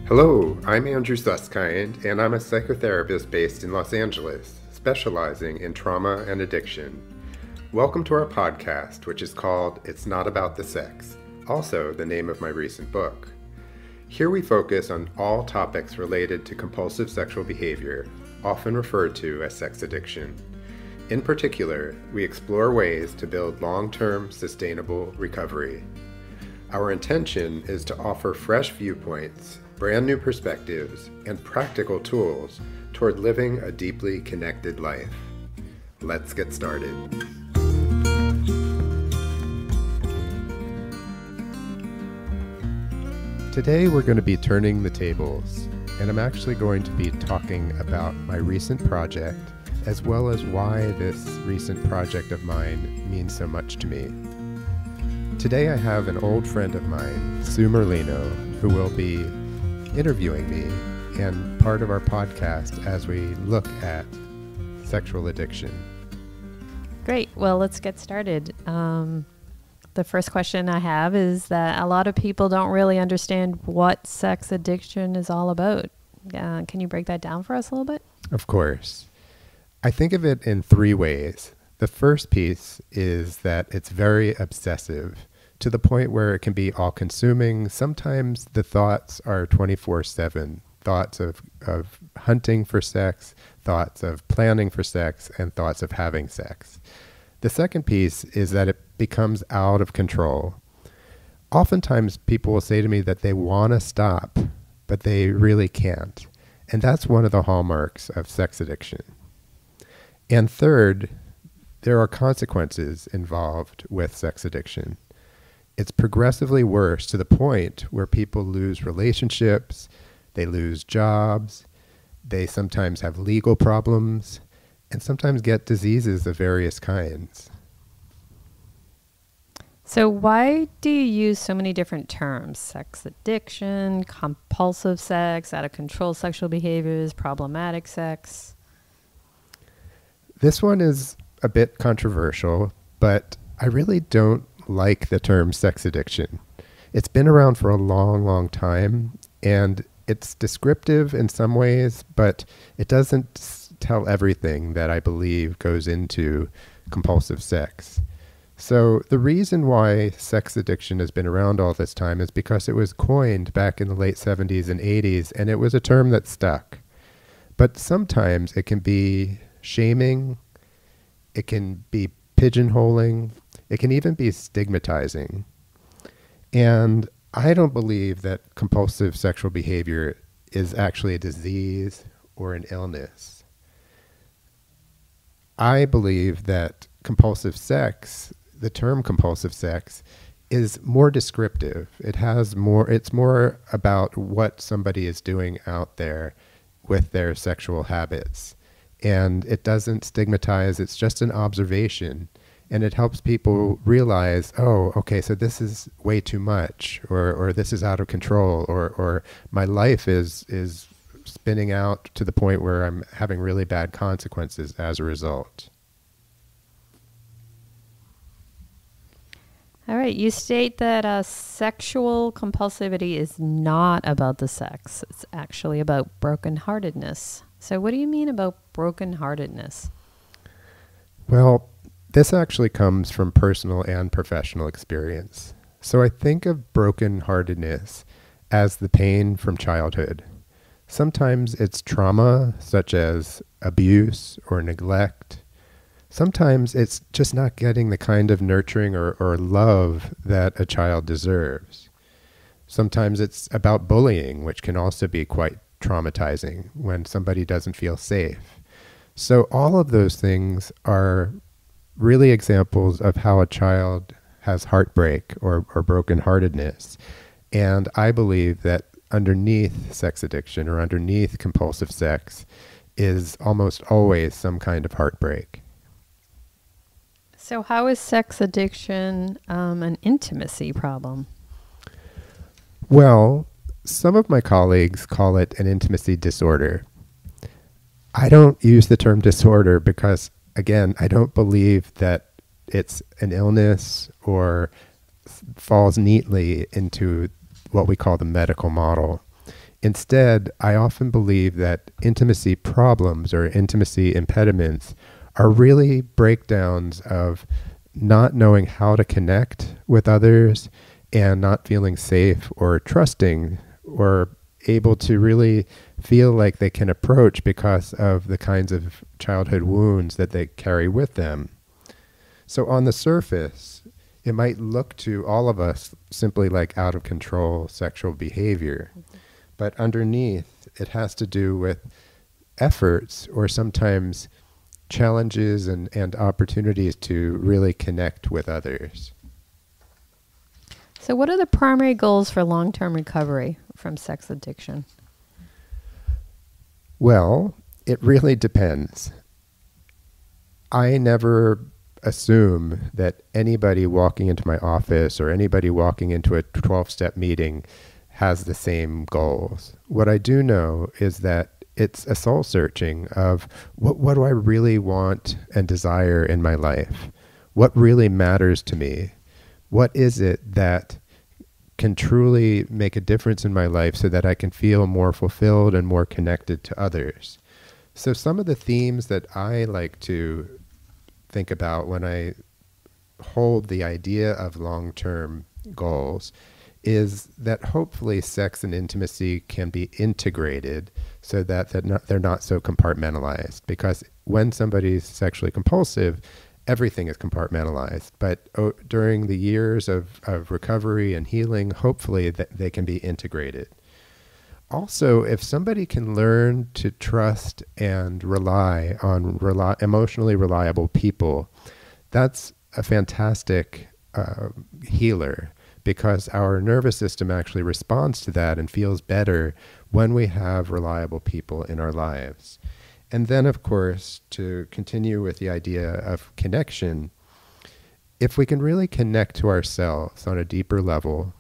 Hello, I'm Andrew Susskind, and I'm a psychotherapist based in Los Angeles, specializing in trauma and addiction. Welcome to our podcast, which is called It's Not About the Sex, also the name of my recent book. Here we focus on all topics related to compulsive sexual behavior, often referred to as sex addiction. In particular, we explore ways to build long-term, sustainable recovery. Our intention is to offer fresh viewpoints, brand new perspectives, and practical tools toward living a deeply connected life. Let's get started. Today we're going to be turning the tables, and I'm actually going to be talking about my recent project, as well as why this recent project of mine means so much to me. Today I have an old friend of mine, Sue Merlino, who will be interviewing me and part of our podcast as we look at sexual addiction. Great. Well, let's get started. The first question I have is that a lot of people don't really understand what sex addiction is all about. Can you break that down for us a little bit? Of course. I think of it in three ways. The first piece is that it's very obsessive, to the point where it can be all-consuming. Sometimes the thoughts are 24/7, thoughts of hunting for sex, thoughts of planning for sex, and thoughts of having sex. The second piece is that it becomes out of control. Oftentimes people will say to me that they want to stop, but they really can't. And that's one of the hallmarks of sex addiction. And third, there are consequences involved with sex addiction. It's progressively worse to the point where people lose relationships, they lose jobs, they sometimes have legal problems, and sometimes get diseases of various kinds. So why do you use so many different terms? Sex addiction, compulsive sex, out of control sexual behaviors, problematic sex? This one is a bit controversial, but I really don't like the term sex addiction. It's been around for a long, long time, and it's descriptive in some ways, but it doesn't tell everything that I believe goes into compulsive sex. So the reason why sex addiction has been around all this time is because it was coined back in the late 70s and 80s, and it was a term that stuck. But sometimes it can be shaming, it can be pigeonholing, it can even be stigmatizing. And I don't believe that compulsive sexual behavior is actually a disease or an illness. I believe that compulsive sex, the term compulsive sex, is more descriptive. It's more about what somebody is doing out there with their sexual habits. And it doesn't stigmatize, it's just an observation. And it helps people realize, oh, okay, so this is way too much, or this is out of control, or my life is spinning out to the point where I'm having really bad consequences as a result. All right. You state that sexual compulsivity is not about the sex. It's actually about brokenheartedness. So what do you mean about brokenheartedness? Well, this actually comes from personal and professional experience. So I think of brokenheartedness as the pain from childhood. Sometimes it's trauma, such as abuse or neglect. Sometimes it's just not getting the kind of nurturing or love that a child deserves. Sometimes it's about bullying, which can also be quite traumatizing when somebody doesn't feel safe. So all of those things are really examples of how a child has heartbreak or brokenheartedness. And I believe that underneath sex addiction or underneath compulsive sex is almost always some kind of heartbreak. So how is sex addiction an intimacy problem? Well, some of my colleagues call it an intimacy disorder. I don't use the term disorder because, again, I don't believe that it's an illness or falls neatly into what we call the medical model. Instead, I often believe that intimacy problems or intimacy impediments are really breakdowns of not knowing how to connect with others and not feeling safe or trusting or able to really feel like they can approach because of the kinds of childhood wounds that they carry with them. So on the surface, it might look to all of us simply like out of control sexual behavior. But underneath, it has to do with efforts or sometimes challenges and opportunities to really connect with others. So what are the primary goals for long-term recovery from sex addiction? Well, it really depends. I never assume that anybody walking into my office or anybody walking into a 12-step meeting has the same goals. What I do know is that it's a soul searching of what do I really want and desire in my life? What really matters to me? What is it that can truly make a difference in my life so that I can feel more fulfilled and more connected to others? So some of the themes that I like to think about when I hold the idea of long-term goals is that hopefully sex and intimacy can be integrated so that they're not so compartmentalized. Because when somebody's sexually compulsive, everything is compartmentalized. But during the years of recovery and healing, hopefully that they can be integrated. Also, if somebody can learn to trust and rely on emotionally reliable people, that's a fantastic healer, because our nervous system actually responds to that and feels better when we have reliable people in our lives. And then, of course, to continue with the idea of connection, if we can really connect to ourselves on a deeper level,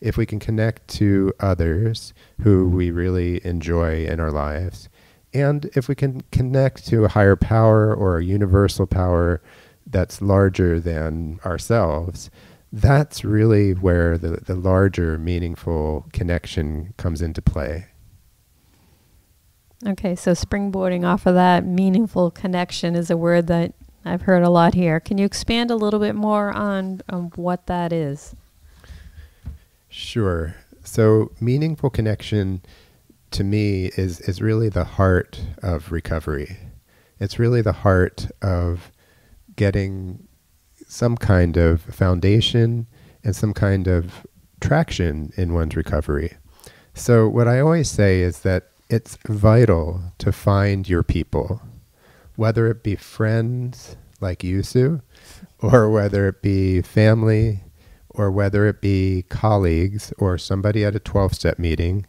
if we can connect to others who we really enjoy in our lives, and if we can connect to a higher power or a universal power that's larger than ourselves, that's really where the larger meaningful connection comes into play. Okay, so springboarding off of that, meaningful connection is a word that I've heard a lot here. Can you expand a little bit more on what that is? Sure. So meaningful connection to me is really the heart of recovery. It's really the heart of getting some kind of foundation and some kind of traction in one's recovery. So what I always say is that it's vital to find your people, whether it be friends like you, Sue, or whether it be family, or whether it be colleagues or somebody at a 12-step meeting.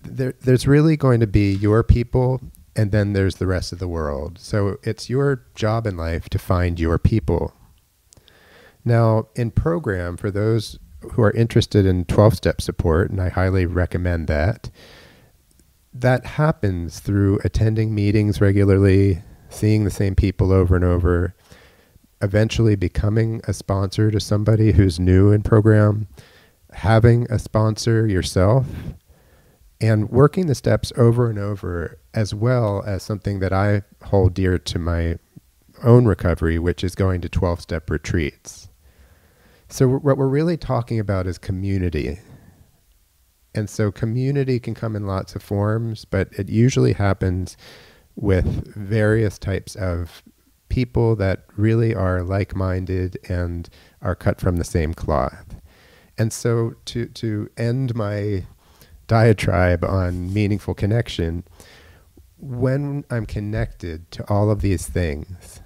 There's really going to be your people, and then there's the rest of the world. So it's your job in life to find your people. Now, in program, for those who are interested in 12-step support, and I highly recommend that happens through attending meetings regularly, seeing the same people over and over, eventually becoming a sponsor to somebody who's new in program, having a sponsor yourself, and working the steps over and over, as well as something that I hold dear to my own recovery, which is going to 12-step retreats. So what we're really talking about is community. And so community can come in lots of forms, but it usually happens with various types of people that really are like-minded and are cut from the same cloth. And so to end my diatribe on meaningful connection, when I'm connected to all of these things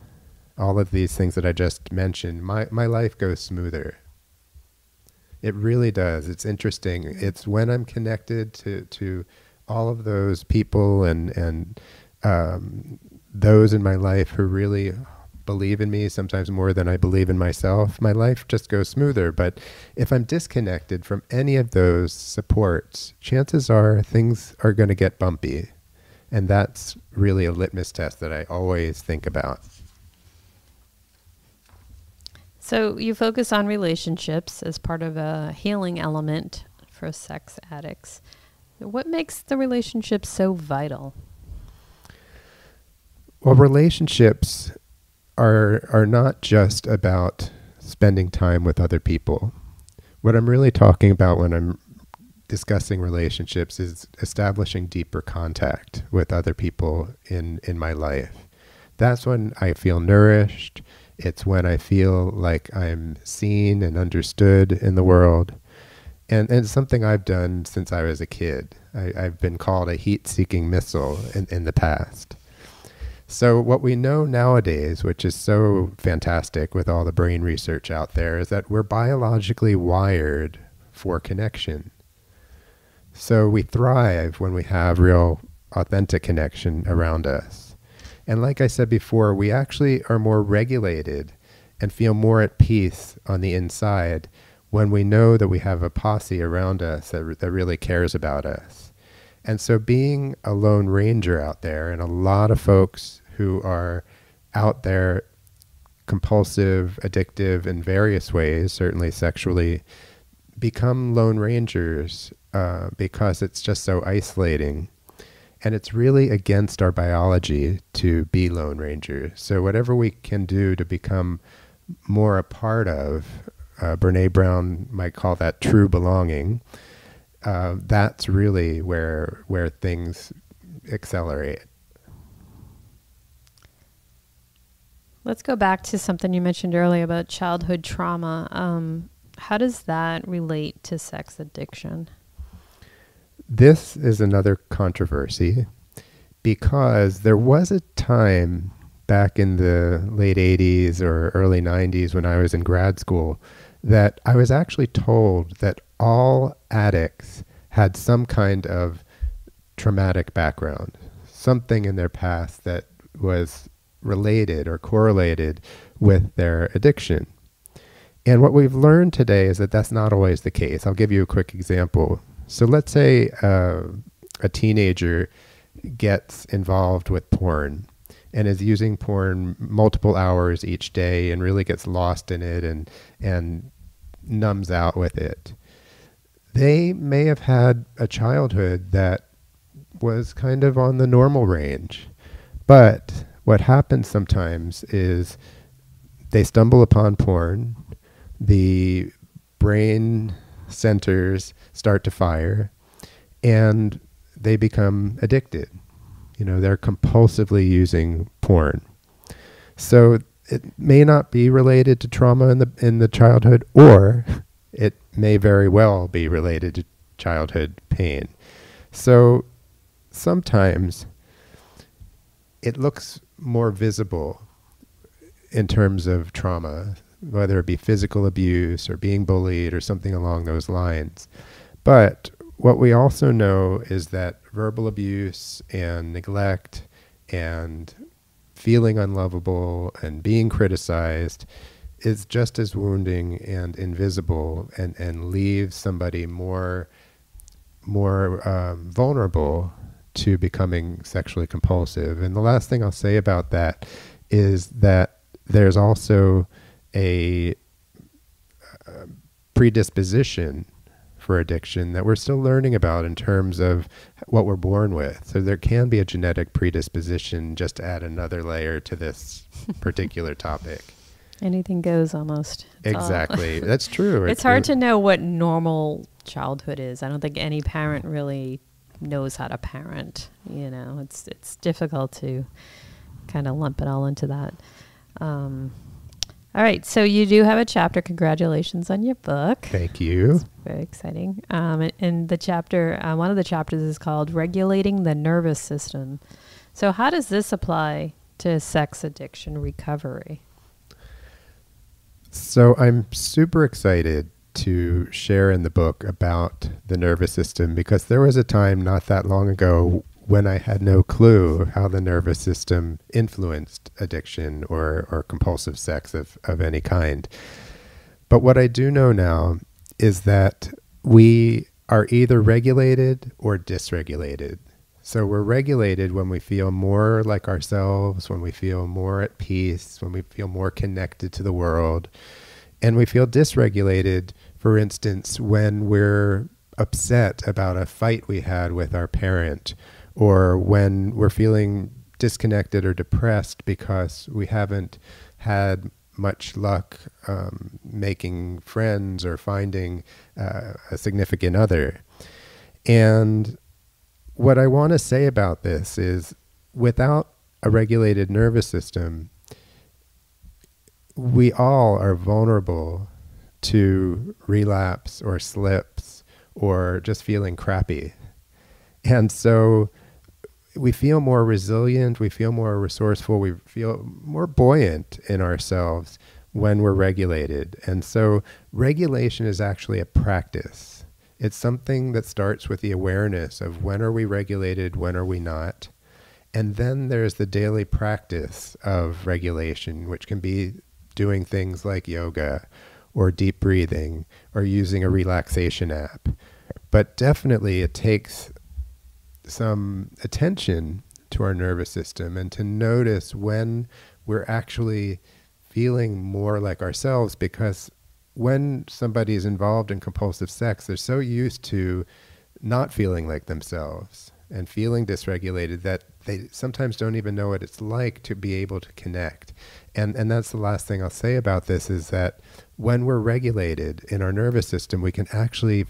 that I just mentioned, my life goes smoother. It really does. It's interesting. It's when I'm connected to all of those people and those in my life who really believe in me, sometimes more than I believe in myself, my life just goes smoother. But if I'm disconnected from any of those supports, chances are things are going to get bumpy. And that's really a litmus test that I always think about. So you focus on relationships as part of a healing element for sex addicts. What makes the relationship so vital? Well, relationships are not just about spending time with other people. What I'm really talking about when I'm discussing relationships is establishing deeper contact with other people in my life. That's when I feel nourished. It's when I feel like I'm seen and understood in the world. And it's something I've done since I was a kid. I've been called a heat-seeking missile in the past. So what we know nowadays, which is so fantastic with all the brain research out there, is that we're biologically wired for connection. So we thrive when we have real authentic connection around us. And like I said before, we actually are more regulated and feel more at peace on the inside when we know that we have a posse around us that really cares about us. And so being a lone ranger out there, and a lot of folks who are out there compulsive, addictive in various ways, certainly sexually, become lone rangers because it's just so isolating. And it's really against our biology to be lone rangers. So whatever we can do to become more a part of, Brene Brown might call that true belonging, that's really where things accelerate. Let's go back to something you mentioned earlier about childhood trauma. How does that relate to sex addiction? This is another controversy because there was a time back in the late 80s or early 90s when I was in grad school that I was actually told that all addicts had some kind of traumatic background, something in their past that was related or correlated with their addiction. And what we've learned today is that that's not always the case. I'll give you a quick example. So let's say a teenager gets involved with porn and is using porn multiple hours each day and really gets lost in it and numbs out with it. They may have had a childhood that was kind of on the normal range. But what happens sometimes is they stumble upon porn, the brain centers start to fire, and they become addicted. You know, they're compulsively using porn. So it may not be related to trauma in the childhood, or it may very well be related to childhood pain. So sometimes it looks more visible in terms of trauma, whether it be physical abuse or being bullied or something along those lines. But what we also know is that verbal abuse and neglect and feeling unlovable and being criticized is just as wounding and invisible and leaves somebody more vulnerable to becoming sexually compulsive. And the last thing I'll say about that is that there's also a predisposition for addiction that we're still learning about in terms of what we're born with. So there can be a genetic predisposition, just to add another layer to this particular topic. Anything goes almost. Exactly. That's true. It's hard to know what normal childhood is. I don't think any parent really knows how to parent. You know, it's difficult to kind of lump it all into that. All right. So you do have a chapter. Congratulations on your book. Thank you. It's very exciting. And the chapter, one of the chapters is called Regulating the Nervous System. So how does this apply to sex addiction recovery? So I'm super excited to share in the book about the nervous system, because there was a time not that long ago when I had no clue how the nervous system influenced addiction or compulsive sex of any kind. But what I do know now is that we are either regulated or dysregulated. So we're regulated when we feel more like ourselves, when we feel more at peace, when we feel more connected to the world. And we feel dysregulated, for instance, when we're upset about a fight we had with our parent, or when we're feeling disconnected or depressed because we haven't had much luck making friends or finding a significant other. And what I want to say about this is, without a regulated nervous system, we all are vulnerable to relapse or slips or just feeling crappy. And so we feel more resilient, we feel more resourceful, we feel more buoyant in ourselves when we're regulated. And so regulation is actually a practice. It's something that starts with the awareness of when are we regulated, when are we not. And then there's the daily practice of regulation, which can be doing things like yoga or deep breathing or using a relaxation app. But definitely it takes some attention to our nervous system and to notice when we're actually feeling more like ourselves, because when somebody is involved in compulsive sex, they're so used to not feeling like themselves and feeling dysregulated that they sometimes don't even know what it's like to be able to connect. And that's the last thing I'll say about this, is that when we're regulated in our nervous system, we can actually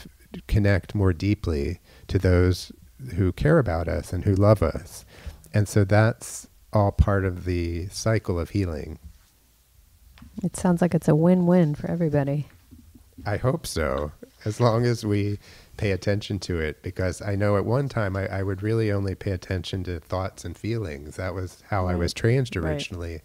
connect more deeply to those who care about us and who love us. And so that's all part of the cycle of healing. It sounds like it's a win-win for everybody. I hope so, as long as we pay attention to it, because I know at one time I would really only pay attention to thoughts and feelings. That was how I was trained originally. Right.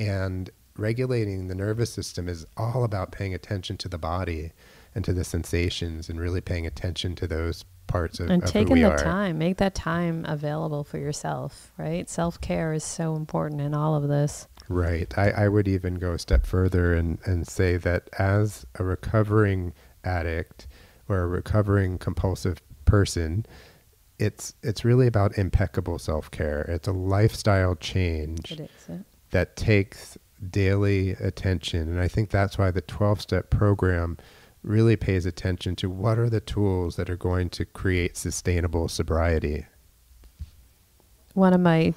And regulating the nervous system is all about paying attention to the body and to the sensations, and really paying attention to those parts of who we are. And taking the time, make that time available for yourself, right? Self-care is so important in all of this. Right. I would even go a step further and say that as a recovering addict or a recovering compulsive person, it's really about impeccable self-care. It's a lifestyle change that takes daily attention. And I think that's why the 12-step program really pays attention to what are the tools that are going to create sustainable sobriety. One of my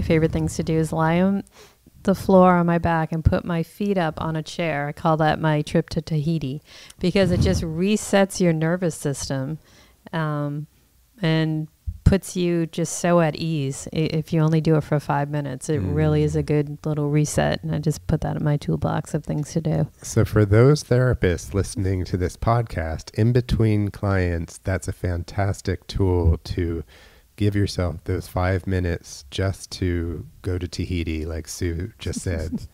favorite things to do is lie on the floor on my back and put my feet up on a chair. I call that my trip to Tahiti, because it just resets your nervous system and puts you just so at ease. If you only do it for 5 minutes, it really is a good little reset. And I just put that in my toolbox of things to do. So for those therapists listening to this podcast, in between clients, that's a fantastic tool to give yourself those 5 minutes just to go to Tahiti, like Sue just said.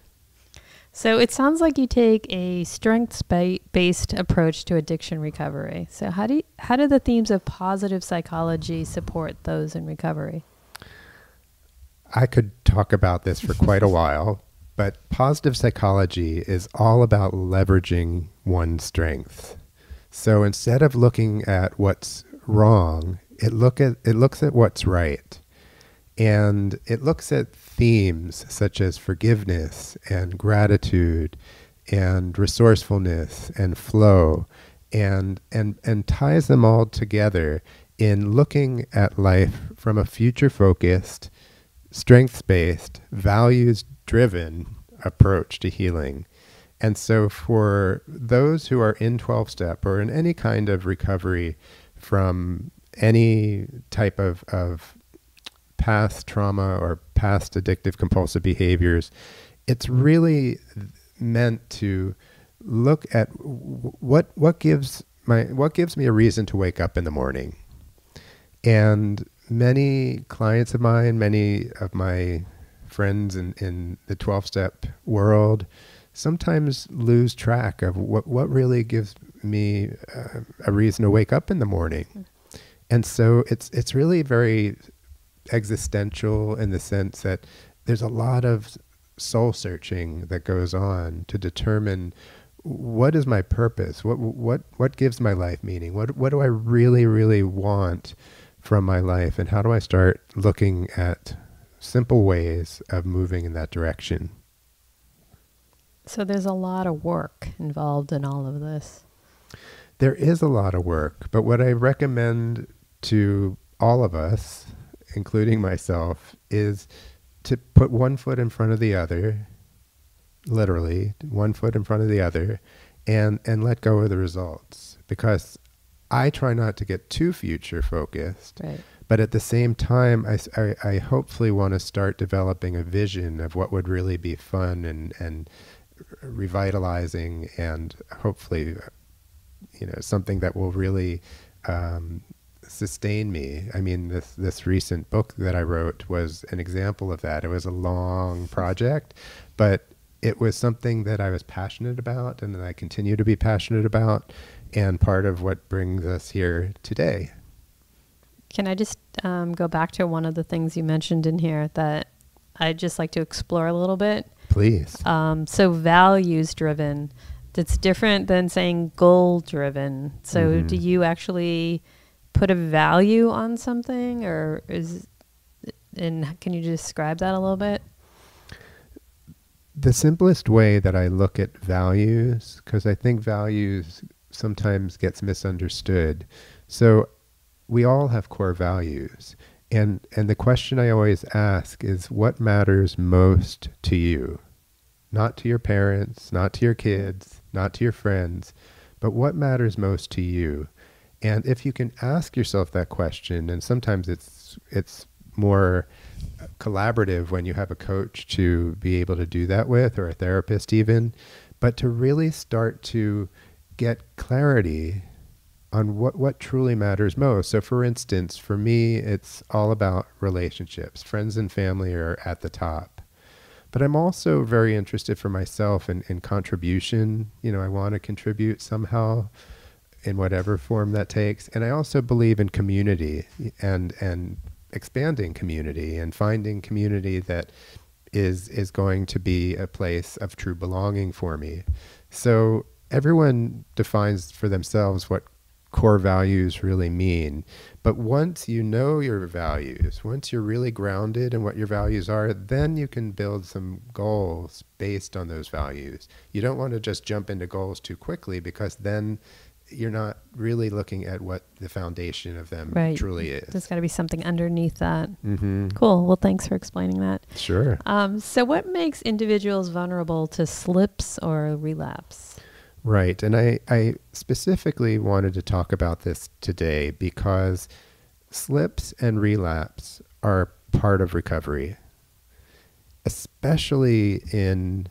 So it sounds like you take a strengths-based approach to addiction recovery. So how do the themes of positive psychology support those in recovery? I could talk about this for quite a while, but positive psychology is all about leveraging one's strengths. So instead of looking at what's wrong, it looks at what's right. And it looks at themes such as forgiveness and gratitude and resourcefulness and flow, and ties them all together in looking at life from a future-focused, strengths-based, values-driven approach to healing. And so for those who are in 12-step or in any kind of recovery from any type of past trauma or past addictive compulsive behaviors, it's really meant to look at what gives me a reason to wake up in the morning. And many clients of mine, many of my friends in the 12-step world sometimes lose track of what really gives me a reason to wake up in the morning. And so it's really very existential in the sense that there's a lot of soul searching that goes on to determine what is my purpose, what gives my life meaning, what do I really, really want from my life, and how do I start looking at simple ways of moving in that direction. So there's a lot of work involved in all of this. There is a lot of work, but what I recommend to all of us, including myself, is to put one foot in front of the other, literally one foot in front of the other, and let go of the results. Because I try not to get too future focused, Right. but at the same time, I hopefully want to start developing a vision of what would really be fun and revitalizing, and hopefully, something that will really sustain me. I mean, this recent book that I wrote was an example of that. It was a long project, but it was something that I was passionate about and that I continue to be passionate about, and part of what brings us here today. Can I just go back to one of the things you mentioned in here that I'd just like to explore a little bit? Please. So values driven, that's different than saying goal driven. So do you actually put a value on something, or can you describe that a little bit? The simplest way that I look at values, because I think values sometimes gets misunderstood. So we all have core values. And the question I always ask is, what matters most to you? Not to your parents, not to your kids, not to your friends, but what matters most to you? And if you can ask yourself that question, and sometimes it's more collaborative when you have a coach to be able to do that with, or a therapist even, but to really start to get clarity on what truly matters most. So for instance, for me, it's all about relationships. Friends and family are at the top. But I'm also very interested for myself in contribution. I want to contribute somehow in whatever form that takes. And I also believe in community and expanding community and finding community that is going to be a place of true belonging for me. So everyone defines for themselves what core values really mean. But once you know your values, once you're really grounded in what your values are, then you can build some goals based on those values. You don't want to just jump into goals too quickly, because then you're not really looking at what the foundation of them truly is. There's got to be something underneath that. Mm-hmm. Cool. Well, thanks for explaining that. Sure. So what makes individuals vulnerable to slips or relapse? Right. And I specifically wanted to talk about this today because slips and relapse are part of recovery, especially in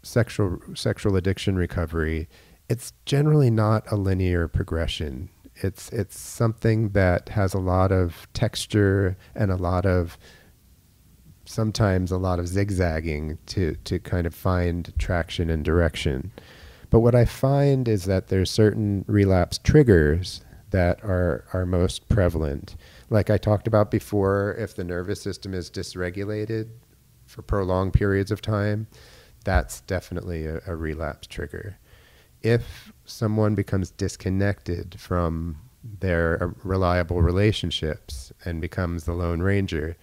sexual addiction recovery. It's generally not a linear progression. It's something that has a lot of texture and sometimes a lot of zigzagging to kind of find traction and direction. But what I find is that there's certain relapse triggers that are most prevalent. Like I talked about before, if the nervous system is dysregulated for prolonged periods of time, that's definitely a relapse trigger. If someone becomes disconnected from their reliable relationships and becomes the Lone Ranger,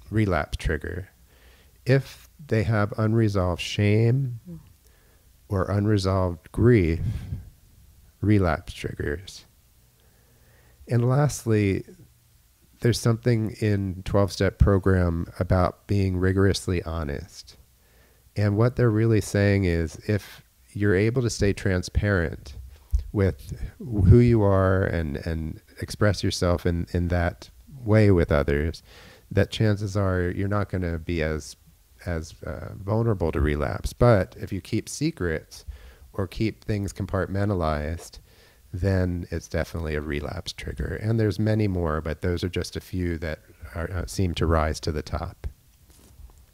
relapse trigger. If they have unresolved shame or unresolved grief, relapse triggers. And lastly, there's something in 12-step program about being rigorously honest. And what they're really saying is, if you're able to stay transparent with who you are and express yourself in that way with others, that chances are you're not going to be as vulnerable to relapse. But if you keep secrets or keep things compartmentalized, then it's definitely a relapse trigger. And there's many more, but those are just a few that seem to rise to the top.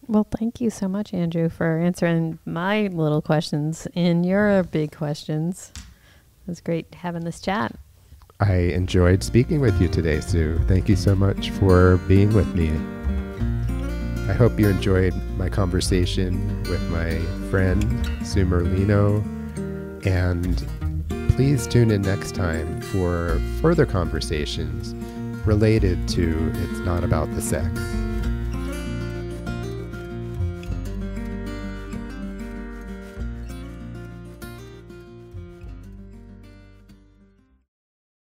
Well, thank you so much, Andrew, for answering my little questions and your big questions. It was great having this chat. I enjoyed speaking with you today, Sue. Thank you so much for being with me. I hope you enjoyed my conversation with my friend, Sue Merlino, and please tune in next time for further conversations related to It's Not About the Sex.